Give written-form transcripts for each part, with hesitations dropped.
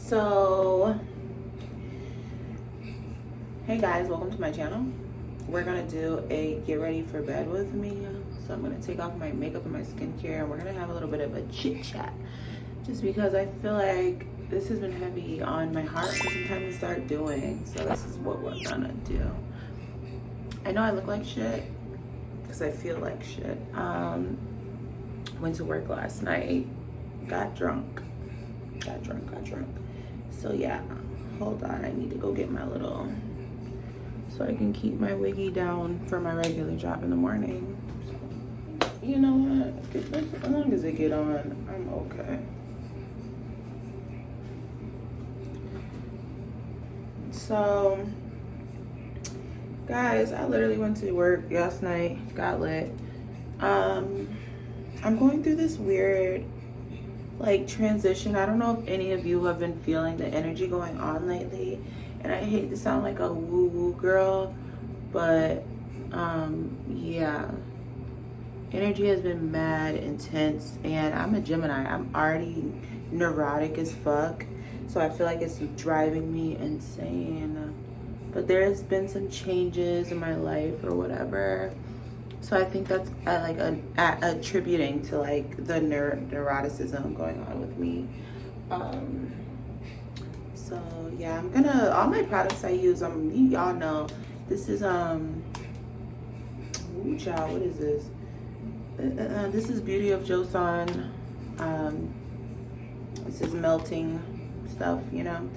So, hey guys, welcome to my channel. We're gonna do a get ready for bed with me. So I'm gonna take off my makeup and my skincare, and we're gonna have a little bit of a chit chat, just because I feel like this has been heavy on my heart for some time to start doing. So this is what we're gonna do. I know I look like shit because I feel like shit. Went to work last night, got drunk. So yeah, hold on, I need to go get my little, so I can keep my wiggy down for my regular job in the morning. So, you know what, as long as it get on, I'm okay. So guys, I literally went to work last night, got lit. I'm going through this weird like transition. I don't know if any of you have been feeling the energy going on lately, and I hate to sound like a woo-woo girl, but yeah, energy has been mad intense, and I'm a Gemini. I'm already neurotic as fuck, so I feel like it's driving me insane. But there's been some changes in my life or whatever, so I think that's attributing to like the neuroticism going on with me. So yeah, I'm gonna, all my products I use, y'all know this is ooh child, what is this? This is Beauty of Joseon. This is melting stuff, you know.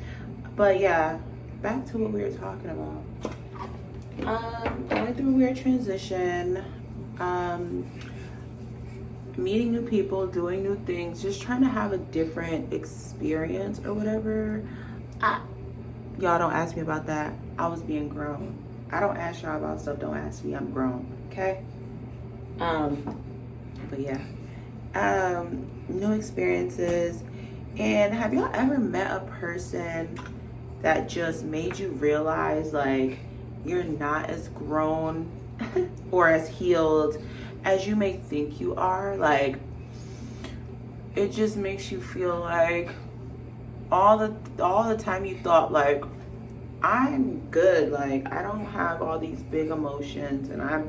But yeah, back to what we were talking about. Going through a weird transition, meeting new people, doing new things, just trying to have a different experience or whatever. Y'all don't ask me about that. I was being grown. I don't ask y'all about stuff. Don't ask me. I'm grown. Okay. But yeah, new experiences. And have y'all ever met a person that just made you realize like you're not as grown or as healed as you may think you are? Like, it just makes you feel like all the time you thought like, I'm good, like I don't have all these big emotions, and I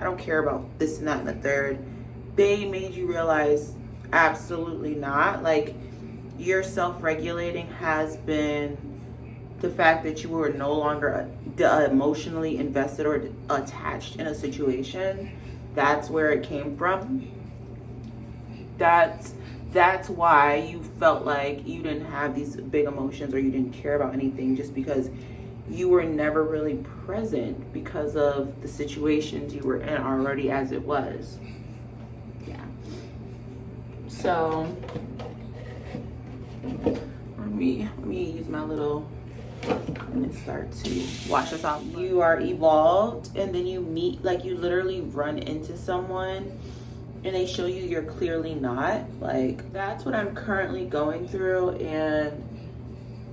don't care about this and that and the third. They made you realize absolutely not. Like, your self-regulating has been the fact that you were no longer emotionally invested or attached in a situation. That's where it came from. That's why you felt like you didn't have these big emotions or you didn't care about anything, just because you were never really present because of the situations you were in already as it was. Yeah. So let me use my little and start to wash this off. You are evolved, and then you meet, like you literally run into someone and they show you you're clearly not. Like, that's what I'm currently going through. And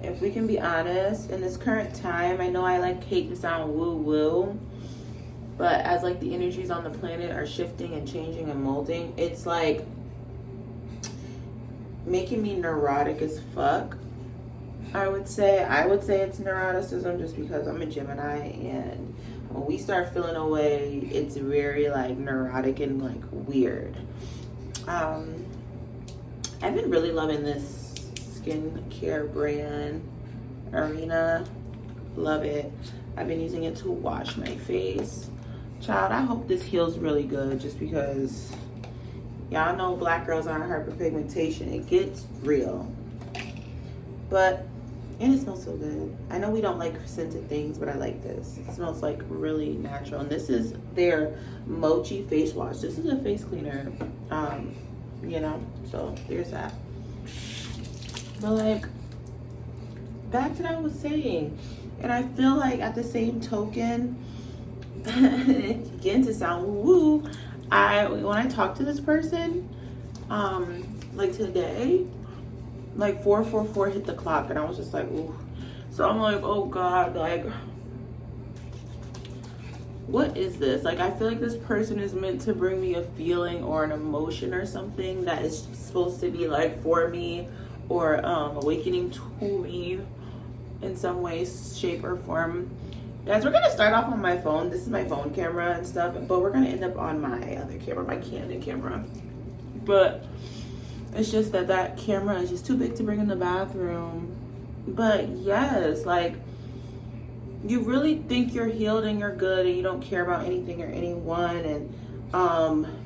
if we can be honest, in this current time, I know I like hate to sound woo woo, but as like the energies on the planet are shifting and changing and molding, it's like making me neurotic as fuck. I would say it's neuroticism, just because I'm a Gemini, and when we start feeling a way, it's very like neurotic and like weird. I've been really loving this skincare brand, Arencia. Love it. I've been using it to wash my face. Child, I hope this heals really good, just because y'all know black girls aren't hyperpigmentation. It gets real. But, and it smells so good. I know we don't like scented things, but I like this. It smells like really natural. And this is their Mochii face wash. This is a face cleaner, you know, so there's that. But like, back to what I was saying. And I feel like at the same token, again, to sound woo, when I talk to this person, like today, like 444 hit the clock, and I was just like, ooh. So I'm like, oh God, like, what is this? Like, I feel like this person is meant to bring me a feeling or an emotion or something that is supposed to be like for me or awakening to me in some way, shape, or form. Guys, we're gonna start off on my phone. This is my phone camera and stuff, but we're gonna end up on my other camera, my Canon camera. But it's just that that camera is just too big to bring in the bathroom. But yes, like, you really think you're healed and you're good and you don't care about anything or anyone, and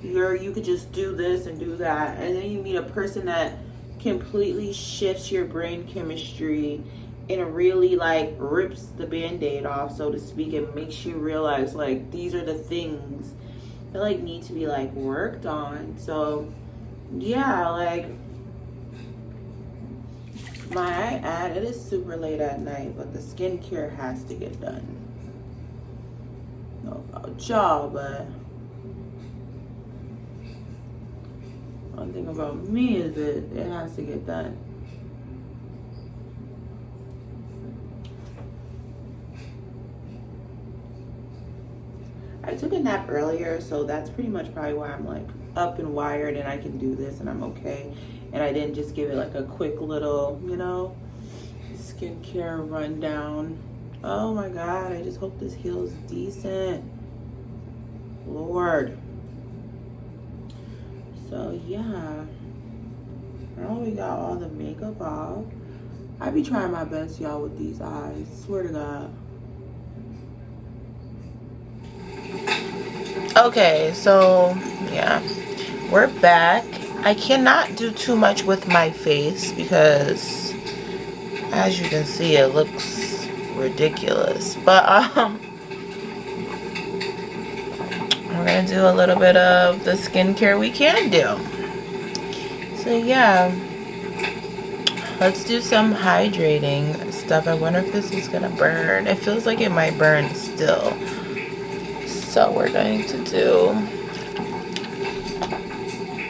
you could just do this and do that, and then you meet a person that completely shifts your brain chemistry and really like rips the band-aid off, so to speak, and makes you realize like these are the things that like need to be like worked on. So yeah, like, my ad, it is super late at night, but the skincare has to get done. No about y'all, but one thing about me is that it has to get done. I took a nap earlier, so that's pretty much probably why I'm like up and wired and I can do this and I'm okay. And I didn't just give it like a quick little, you know, skincare rundown. Oh my God, I just hope this heals decent. Lord. So yeah, now we got all the makeup off. I be trying my best, y'all, with these eyes. Swear to God. Okay, so yeah, we're back. I cannot do too much with my face because, as you can see, it looks ridiculous. But we're gonna do a little bit of the skincare we can do. So yeah, let's do some hydrating stuff. I wonder if this is gonna burn. It feels like it might burn still. So we're going to do,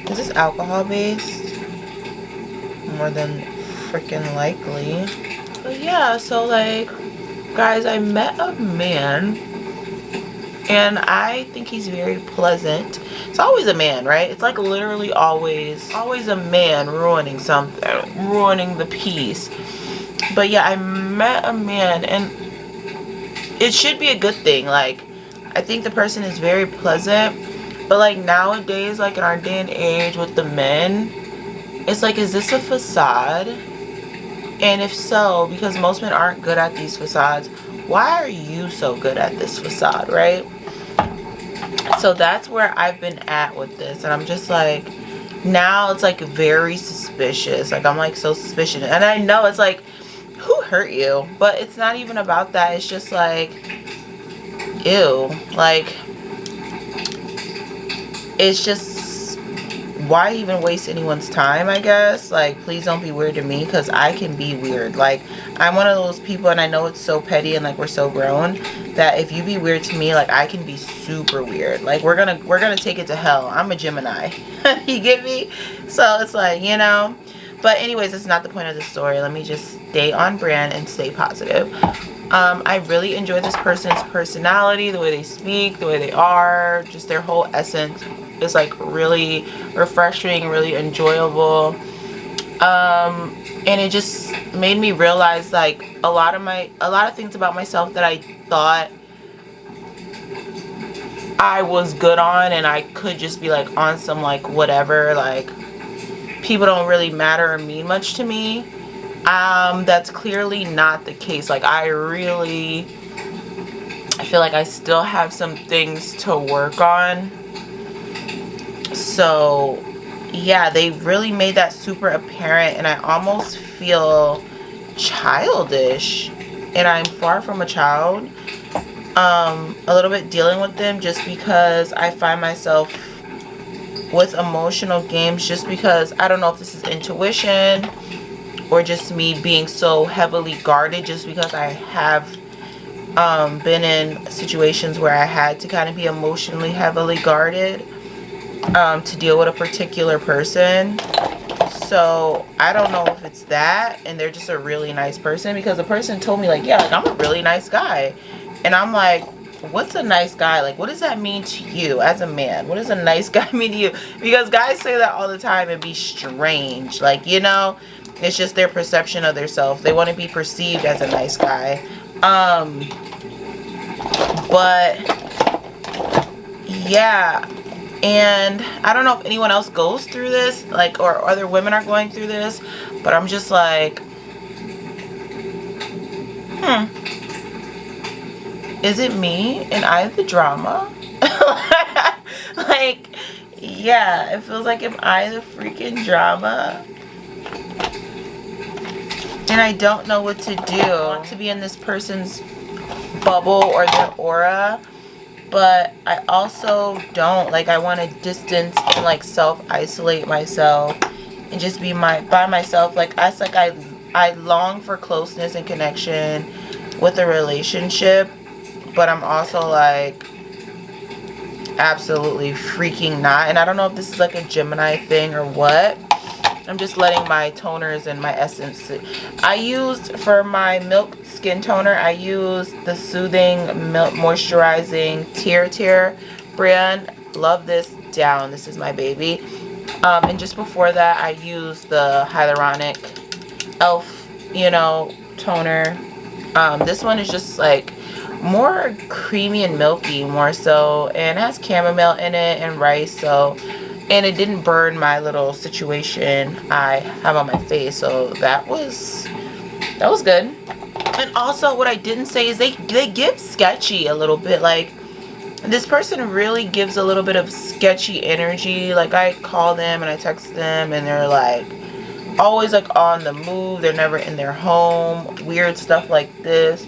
is this alcohol based? More than freaking likely. But yeah, so like, guys, I met a man and I think he's very pleasant. It's always a man, right? It's like literally always a man ruining something, ruining the peace. But yeah, I met a man and it should be a good thing. Like, I think the person is very pleasant, but like nowadays, like in our day and age with the men, it's like, is this a facade? And if so, because most men aren't good at these facades, why are you so good at this facade, right? So that's where I've been at with this, and I'm just like, now it's like very suspicious. Like, I'm like so suspicious, and I know it's like, who hurt you? But it's not even about that. It's just like, ew, like, it's just, why even waste anyone's time, I guess? Like, please don't be weird to me, because I can be weird. Like, I'm one of those people, and I know it's so petty and like we're so grown, that if you be weird to me, like, I can be super weird. Like, we're gonna take it to hell. I'm a Gemini. You get me? So it's like, you know. But anyways, it's not the point of the story. Let me just stay on brand and stay positive. I really enjoy this person's personality, the way they speak, the way they are, just their whole essence is like really refreshing, really enjoyable. And it just made me realize like a lot of things about myself that I thought I was good on, and I could just be like on some like whatever, like people don't really matter or mean much to me. That's clearly not the case. Like, I feel like I still have some things to work on. So yeah, they really made that super apparent, and I almost feel childish, and I'm far from a child. A little bit dealing with them, just because I find myself with emotional games, just because I don't know if this is intuition or just me being so heavily guarded, just because I have been in situations where I had to kind of be emotionally heavily guarded to deal with a particular person. So I don't know if it's that, and they're just a really nice person, because the person told me like, yeah, like, I'm a really nice guy. And I'm like, what's a nice guy? Like, what does that mean to you as a man? What does a nice guy mean to you? Because guys say that all the time and be strange, like, you know. It's just their perception of their self. They want to be perceived as a nice guy. But yeah, and I don't know if anyone else goes through this, like, or other women are going through this, but I'm just like, is it me and I the drama? Like, yeah, it feels like, am I the freaking drama? And I don't know what to do. I want to be in this person's bubble or their aura, but I also don't. Like, I want to distance and like self-isolate myself and just be by myself. Like, I long for closeness and connection with a relationship, but I'm also like absolutely freaking not. And I don't know if this is like a Gemini thing or what. I'm just letting my toners and my essence. I used, for my milk skin toner, I used the Soothing Milk Moisturizing TIR TIR brand. Love this down. This is my baby. And just before that, I used the Hyaluronic e.l.f, you know, toner. This one is just like more creamy and milky, more so, and it has chamomile in it and rice, so, and it didn't burn my little situation I have on my face, so that was good. And also, what I didn't say is they give sketchy a little bit. Like, this person really gives a little bit of sketchy energy. Like, I call them and I text them and they're like always like on the move. They're never in their home. Weird stuff like this.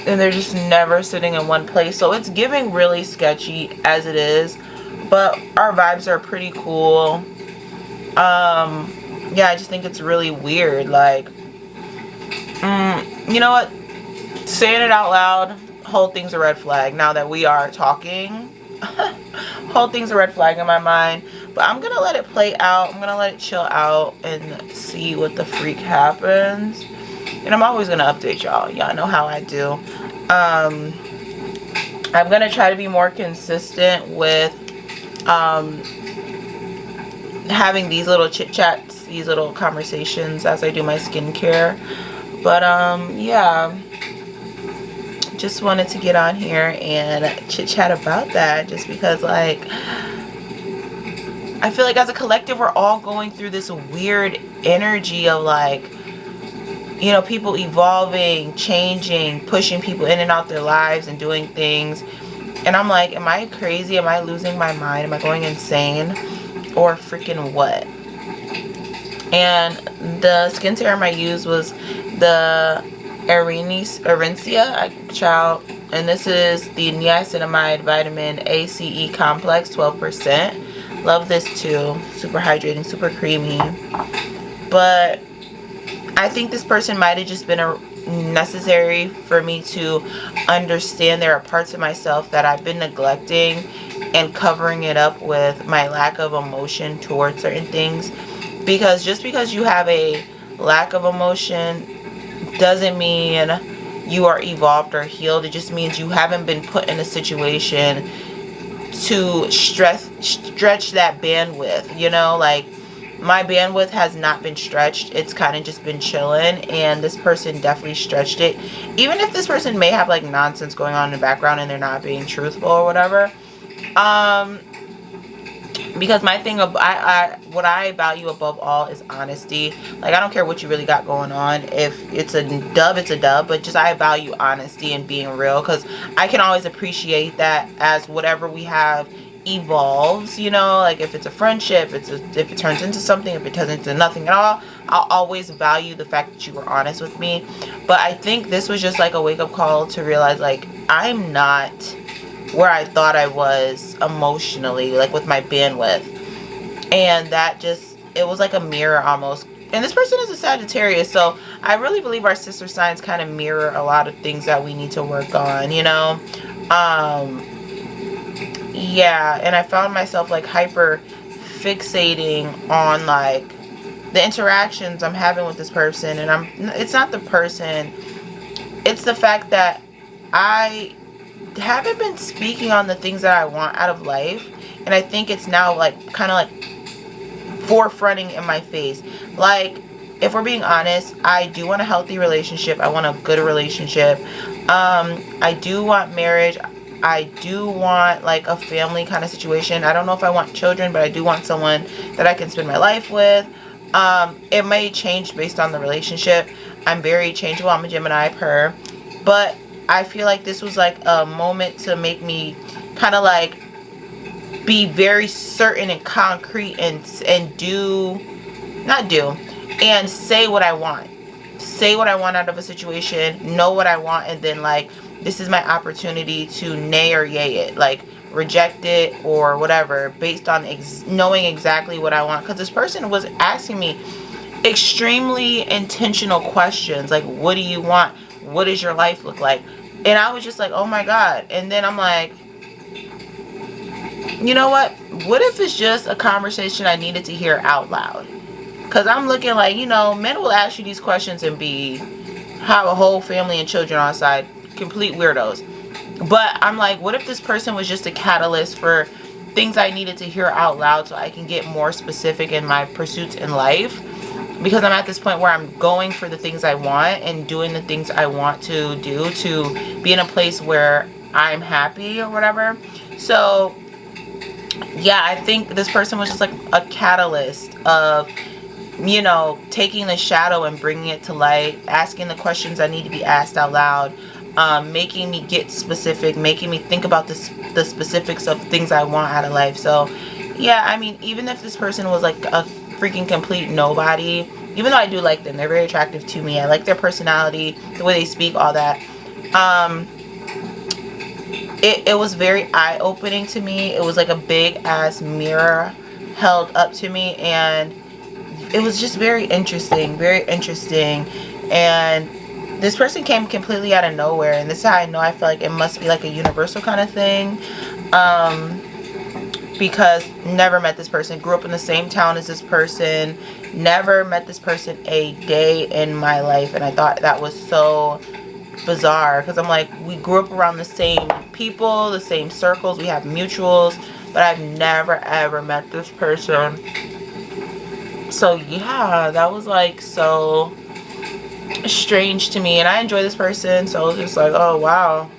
And they're just never sitting in one place. So it's giving really sketchy as it is. But our vibes are pretty cool. Yeah, I just think it's really weird. Like, you know what? Saying it out loud, whole thing's a red flag. Now that we are talking, whole thing's a red flag in my mind. But I'm going to let it play out. I'm going to let it chill out and see what the freak happens. And I'm always going to update y'all. Y'all know how I do. I'm going to try to be more consistent with having these little chit chats, these little conversations as I do my skincare. But yeah, just wanted to get on here and chit chat about that, just because, like, I feel like as a collective we're all going through this weird energy of, like, you know, people evolving, changing, pushing people in and out their lives and doing things. And I'm like, am I crazy? Am I losing my mind? Am I going insane? Or freaking what? And the skincare I used was the Arencia Child. And this is the niacinamide vitamin ACE complex, 12%. Love this too. Super hydrating, super creamy. But I think this person might have just been necessary for me to understand there are parts of myself that I've been neglecting and covering it up with my lack of emotion towards certain things. Because just because you have a lack of emotion doesn't mean you are evolved or healed. It just means you haven't been put in a situation to stretch that bandwidth, you know. Like, my bandwidth has not been stretched. It's kind of just been chilling, and this person definitely stretched it. Even if this person may have like nonsense going on in the background and they're not being truthful or whatever, because my thing of what I value above all is honesty. Like, I don't care what you really got going on. If it's a dub, it's a dub. But just, I value honesty and being real, because I can always appreciate that as whatever we have evolves, you know. Like, if it's a friendship, if it turns into something, if it turns into nothing at all, I'll always value the fact that you were honest with me. But I think this was just like a wake-up call to realize, like, I'm not where I thought I was emotionally, like with my bandwidth. And that just, it was like a mirror almost. And this person is a Sagittarius, so I really believe our sister signs kind of mirror a lot of things that we need to work on, you know. Yeah, and I found myself like hyper fixating on like the interactions I'm having with this person, and it's not the person, it's the fact that I haven't been speaking on the things that I want out of life. And I think it's now like kind of like forefronting in my face. Like, if we're being honest, I do want a healthy relationship. I want a good relationship. I do want marriage. I do want like a family kind of situation. I don't know if I want children, but I do want someone that I can spend my life with. It may change based on the relationship. I'm very changeable. I'm a Gemini per. But I feel like this was like a moment to make me kind of like be very certain and concrete and say what I want. Say what I want out of a situation, know what I want, and then like, this is my opportunity to nay or yay it, like reject it or whatever, based on knowing exactly what I want. Because this person was asking me extremely intentional questions, like, what do you want? What does your life look like? And I was just like, oh my God. And then I'm like, you know what if it's just a conversation I needed to hear out loud? Because I'm looking like, you know, men will ask you these questions and have a whole family and children on side, complete weirdos. But I'm like, what if this person was just a catalyst for things I needed to hear out loud so I can get more specific in my pursuits in life? Because I'm at this point where I'm going for the things I want and doing the things I want to do to be in a place where I'm happy or whatever. So yeah, I think this person was just like a catalyst of, you know, taking the shadow and bringing it to light, asking the questions that need to be asked out loud, making me get specific, making me think about the specifics of things I want out of life. So yeah, I mean, even if this person was like a freaking complete nobody, even though I do like them, they're very attractive to me, I like their personality, the way they speak, all that, it was very eye-opening to me. It was like a big ass mirror held up to me, and it was just very interesting, and this person came completely out of nowhere, and this is how I know I feel like it must be like a universal kind of thing, because never met this person, grew up in the same town as this person, never met this person a day in my life, and I thought that was so bizarre, because I'm like, we grew up around the same people, the same circles, we have mutuals, but I've never ever met this person. So yeah, that was like so strange to me, and I enjoy this person, so I was just like, oh wow.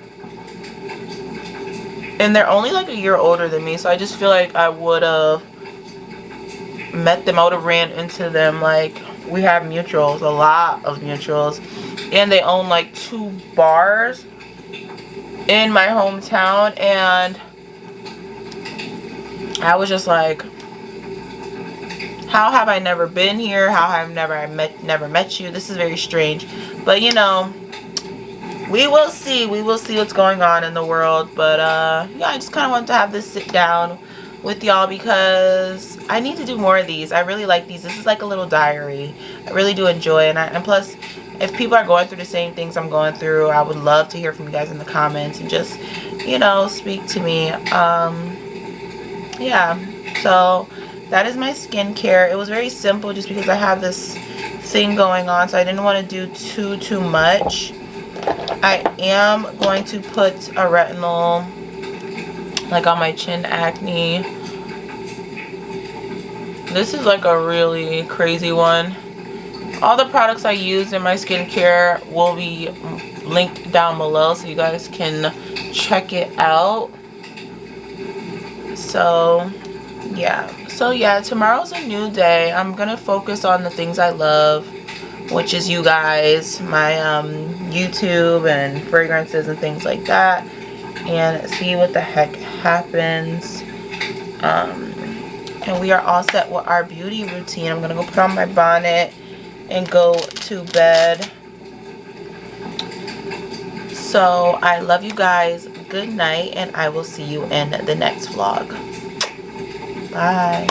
And they're only like a year older than me, so I just feel like I would have met them, I would have ran into them. Like, we have mutuals, a lot of mutuals, and they own like 2 bars in my hometown, and I was just like, how have I never been here? How have I never met you? This is very strange. But you know, we will see what's going on in the world. But yeah, I just kind of wanted to have this sit down with y'all because I need to do more of these. I really like these. This is like a little diary. I really do enjoy it. And plus, if people are going through the same things I'm going through, I would love to hear from you guys in the comments and just, you know, speak to me. Yeah, so that is my skincare. It was very simple just because I have this thing going on, so I didn't want to do too much. I am going to put a retinol like on my chin acne. This is like a really crazy one. All the products I use in my skincare will be linked down below so you guys can check it out. So yeah, tomorrow's a new day. I'm gonna focus on the things I love, which is you guys, my YouTube and fragrances and things like that, and see what the heck happens. And we are all set with our beauty routine. I'm gonna go put on my bonnet and go to bed. So I love you guys. Good night, and I will see you in the next vlog. Bye.